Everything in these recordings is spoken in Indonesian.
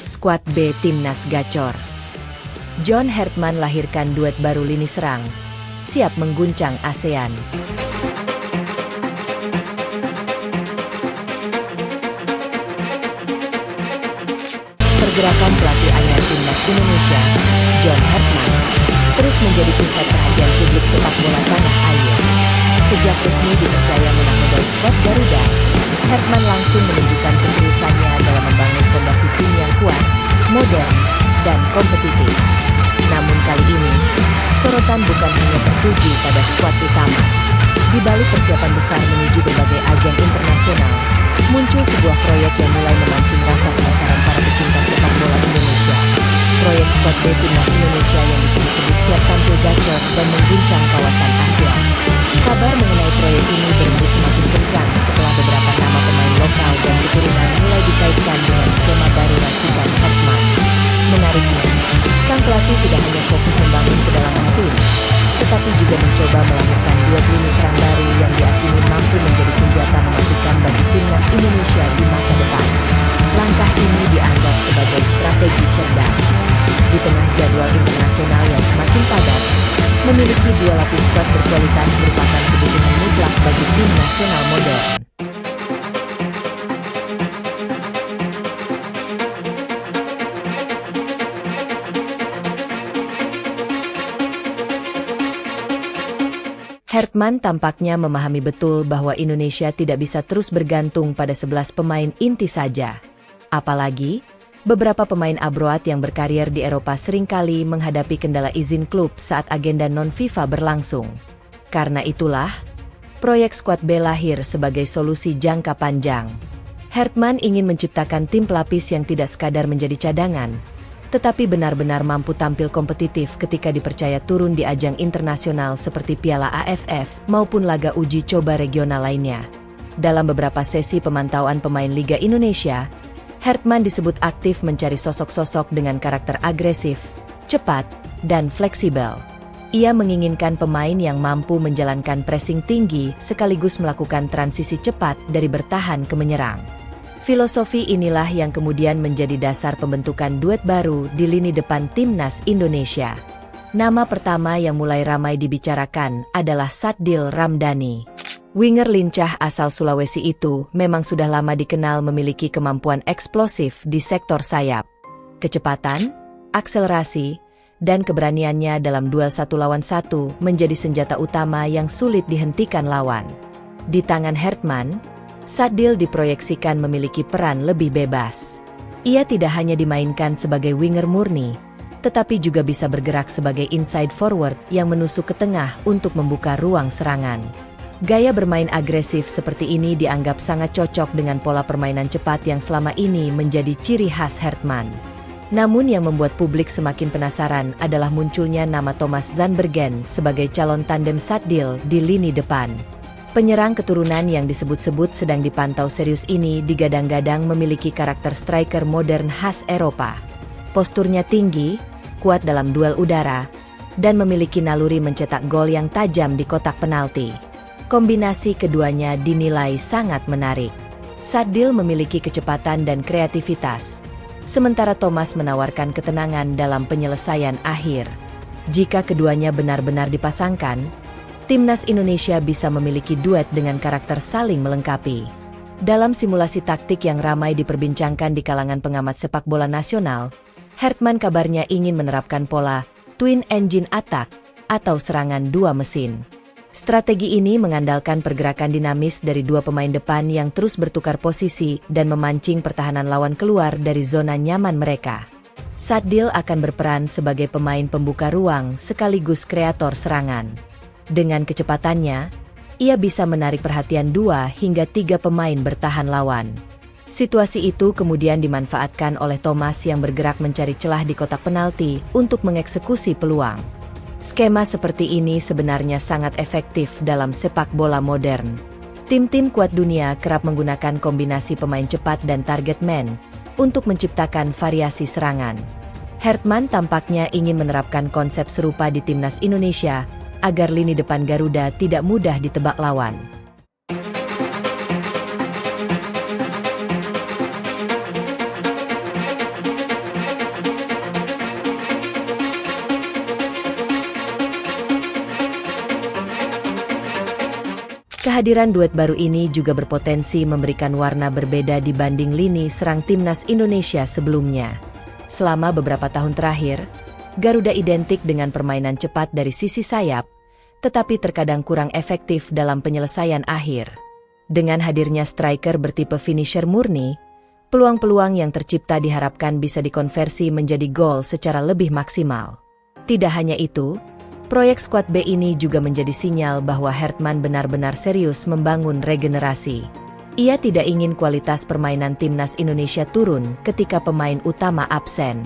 Skuad B Timnas Gacor. John Hertman lahirkan duet baru lini serang, siap mengguncang ASEAN. Pergerakan pelatih anyar Timnas Indonesia, John Hertman, terus menjadi pusat perhatian publik sepak bola tanah air. Sejak resmi dipercaya menakodai skuad Garuda, Hertman langsung menunjukkan keseriusannya dalam membangun fondasi tim yang kuat, modern, dan kompetitif. Namun kali ini, sorotan bukan hanya tertuju pada skuad utama. Di balik persiapan besar menuju berbagai ajang internasional, muncul sebuah proyek yang mulai memancing rasa penasaran para pecinta sepak bola Indonesia. Proyek skuad B Timnas Indonesia yang disebut-sebut siap tampil gacor dan mengguncang kawasan ASEAN. Kabar mengenai proyek ini berembus semakin kencang setelah beberapa nama pemain lokal dan keturunan mulai dikaitkan dengan skema baru racikan Hertman. Menariknya, sang pelatih tidak hanya fokus membangun kedalaman tim, tetapi juga mencoba melahirkan dua lini serang baru yang diakini mampu menjadi senjata mematikan bagi Timnas Indonesia di masa depan. Langkah ini dianggap sebagai strategi cerdas. Di tengah jadwal internasional yang semakin padat, memiliki dua lapis skuad berkualitas merupakan kebutuhan mutlak bagi tim nasional modern. Hertman tampaknya memahami betul bahwa Indonesia tidak bisa terus bergantung pada 11 pemain inti saja. Apalagi, beberapa pemain abroad yang berkarir di Eropa seringkali menghadapi kendala izin klub saat agenda non-FIFA berlangsung. Karena itulah, proyek skuad B lahir sebagai solusi jangka panjang. Hertman ingin menciptakan tim pelapis yang tidak sekadar menjadi cadangan, tetapi benar-benar mampu tampil kompetitif ketika dipercaya turun di ajang internasional seperti Piala AFF maupun laga uji coba regional lainnya. Dalam beberapa sesi pemantauan pemain Liga Indonesia, Hertman disebut aktif mencari sosok-sosok dengan karakter agresif, cepat, dan fleksibel. Ia menginginkan pemain yang mampu menjalankan pressing tinggi sekaligus melakukan transisi cepat dari bertahan ke menyerang. Filosofi inilah yang kemudian menjadi dasar pembentukan duet baru di lini depan Timnas Indonesia. Nama pertama yang mulai ramai dibicarakan adalah Sadil Ramdhani. Winger lincah asal Sulawesi itu memang sudah lama dikenal memiliki kemampuan eksplosif di sektor sayap. Kecepatan, akselerasi, dan keberaniannya dalam duel 1-lawan-1 menjadi senjata utama yang sulit dihentikan lawan. Di tangan Hertman, Sadil diproyeksikan memiliki peran lebih bebas. Ia tidak hanya dimainkan sebagai winger murni, tetapi juga bisa bergerak sebagai inside forward yang menusuk ke tengah untuk membuka ruang serangan. Gaya bermain agresif seperti ini dianggap sangat cocok dengan pola permainan cepat yang selama ini menjadi ciri khas Hertman. Namun yang membuat publik semakin penasaran adalah munculnya nama Thomas Zandbergen sebagai calon tandem Sadil di lini depan. Penyerang keturunan yang disebut-sebut sedang dipantau serius ini digadang-gadang memiliki karakter striker modern khas Eropa. Posturnya tinggi, kuat dalam duel udara, dan memiliki naluri mencetak gol yang tajam di kotak penalti. Kombinasi keduanya dinilai sangat menarik. Sadil memiliki kecepatan dan kreativitas, sementara Thomas menawarkan ketenangan dalam penyelesaian akhir. Jika keduanya benar-benar dipasangkan, Timnas Indonesia bisa memiliki duet dengan karakter saling melengkapi. Dalam simulasi taktik yang ramai diperbincangkan di kalangan pengamat sepak bola nasional, Hertman kabarnya ingin menerapkan pola twin engine attack atau serangan dua mesin. Strategi ini mengandalkan pergerakan dinamis dari dua pemain depan yang terus bertukar posisi dan memancing pertahanan lawan keluar dari zona nyaman mereka. Sadil akan berperan sebagai pemain pembuka ruang sekaligus kreator serangan. Dengan kecepatannya, ia bisa menarik perhatian 2 hingga 3 pemain bertahan lawan. Situasi itu kemudian dimanfaatkan oleh Thomas yang bergerak mencari celah di kotak penalti untuk mengeksekusi peluang. Skema seperti ini sebenarnya sangat efektif dalam sepak bola modern. Tim-tim kuat dunia kerap menggunakan kombinasi pemain cepat dan target man untuk menciptakan variasi serangan. Hertman tampaknya ingin menerapkan konsep serupa di Timnas Indonesia agar lini depan Garuda tidak mudah ditebak lawan. Kehadiran duet baru ini juga berpotensi memberikan warna berbeda dibanding lini serang timnas Indonesia sebelumnya. Selama beberapa tahun terakhir, Garuda identik dengan permainan cepat dari sisi sayap, tetapi terkadang kurang efektif dalam penyelesaian akhir. Dengan hadirnya striker bertipe finisher murni, peluang-peluang yang tercipta diharapkan bisa dikonversi menjadi gol secara lebih maksimal. Tidak hanya itu, proyek skuad B ini juga menjadi sinyal bahwa Hartman benar-benar serius membangun regenerasi. Ia tidak ingin kualitas permainan timnas Indonesia turun ketika pemain utama absen.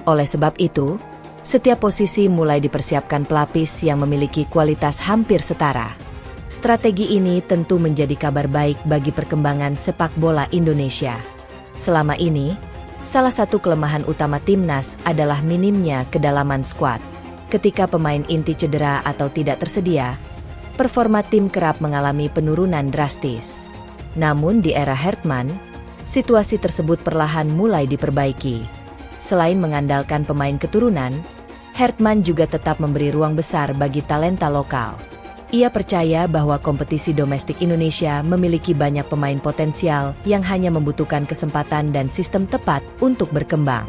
Oleh sebab itu, setiap posisi mulai dipersiapkan pelapis yang memiliki kualitas hampir setara. Strategi ini tentu menjadi kabar baik bagi perkembangan sepak bola Indonesia. Selama ini, salah satu kelemahan utama timnas adalah minimnya kedalaman skuad. Ketika pemain inti cedera atau tidak tersedia, performa tim kerap mengalami penurunan drastis. Namun di era Hartman, situasi tersebut perlahan mulai diperbaiki. Selain mengandalkan pemain keturunan, Hartman juga tetap memberi ruang besar bagi talenta lokal. Ia percaya bahwa kompetisi domestik Indonesia memiliki banyak pemain potensial yang hanya membutuhkan kesempatan dan sistem tepat untuk berkembang.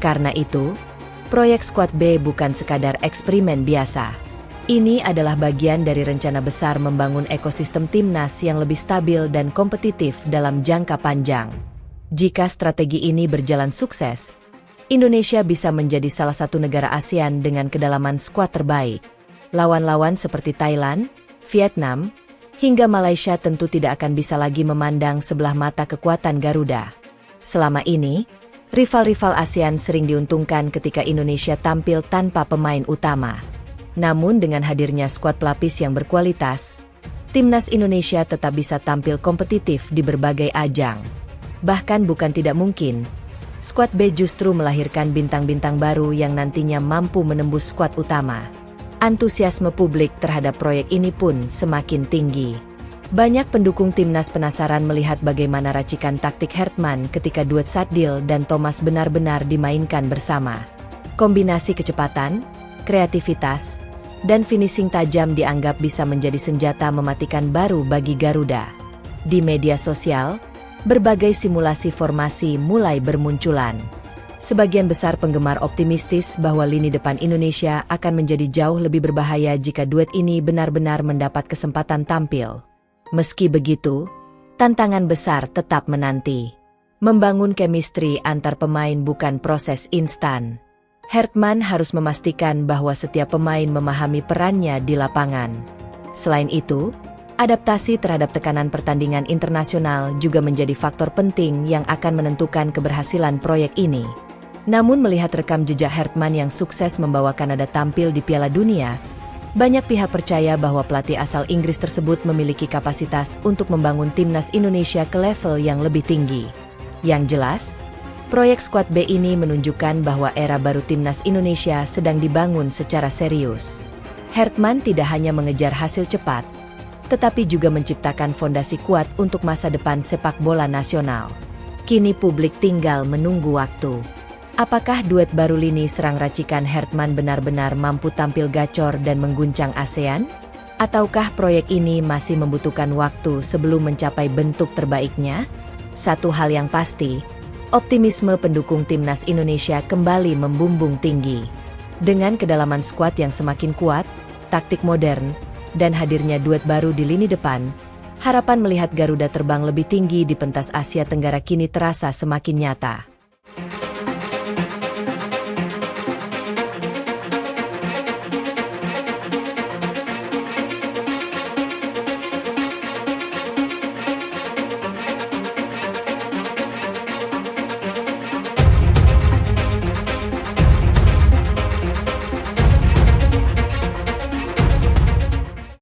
Karena itu, proyek skuad B bukan sekadar eksperimen biasa. Ini adalah bagian dari rencana besar membangun ekosistem timnas yang lebih stabil dan kompetitif dalam jangka panjang. Jika strategi ini berjalan sukses, Indonesia bisa menjadi salah satu negara ASEAN dengan kedalaman skuad terbaik. Lawan-lawan seperti Thailand, Vietnam, hingga Malaysia tentu tidak akan bisa lagi memandang sebelah mata kekuatan Garuda. Selama ini, rival-rival ASEAN sering diuntungkan ketika Indonesia tampil tanpa pemain utama. Namun dengan hadirnya skuad pelapis yang berkualitas, timnas Indonesia tetap bisa tampil kompetitif di berbagai ajang. Bahkan bukan tidak mungkin, skuad B justru melahirkan bintang-bintang baru yang nantinya mampu menembus skuad utama. Antusiasme publik terhadap proyek ini pun semakin tinggi. Banyak pendukung timnas penasaran melihat bagaimana racikan taktik Hartman ketika duet Sadil dan Thomas benar-benar dimainkan bersama. Kombinasi kecepatan, kreativitas, dan finishing tajam dianggap bisa menjadi senjata mematikan baru bagi Garuda. Di media sosial, berbagai simulasi formasi mulai bermunculan. Sebagian besar penggemar optimistis bahwa lini depan Indonesia akan menjadi jauh lebih berbahaya jika duet ini benar-benar mendapat kesempatan tampil. Meski begitu, tantangan besar tetap menanti. Membangun chemistry antar pemain bukan proses instan. Hartman harus memastikan bahwa setiap pemain memahami perannya di lapangan. Selain itu, adaptasi terhadap tekanan pertandingan internasional juga menjadi faktor penting yang akan menentukan keberhasilan proyek ini. Namun melihat rekam jejak Hartman yang sukses membawa Kanada tampil di Piala Dunia, banyak pihak percaya bahwa pelatih asal Inggris tersebut memiliki kapasitas untuk membangun timnas Indonesia ke level yang lebih tinggi. Yang jelas, proyek skuad B ini menunjukkan bahwa era baru timnas Indonesia sedang dibangun secara serius. Hartman tidak hanya mengejar hasil cepat, tetapi juga menciptakan fondasi kuat untuk masa depan sepak bola nasional. Kini publik tinggal menunggu waktu. Apakah duet baru lini serang racikan Hartman benar-benar mampu tampil gacor dan mengguncang ASEAN? Ataukah proyek ini masih membutuhkan waktu sebelum mencapai bentuk terbaiknya? Satu hal yang pasti, optimisme pendukung timnas Indonesia kembali membumbung tinggi. Dengan kedalaman skuad yang semakin kuat, taktik modern, dan hadirnya duet baru di lini depan, harapan melihat Garuda terbang lebih tinggi di pentas Asia Tenggara kini terasa semakin nyata.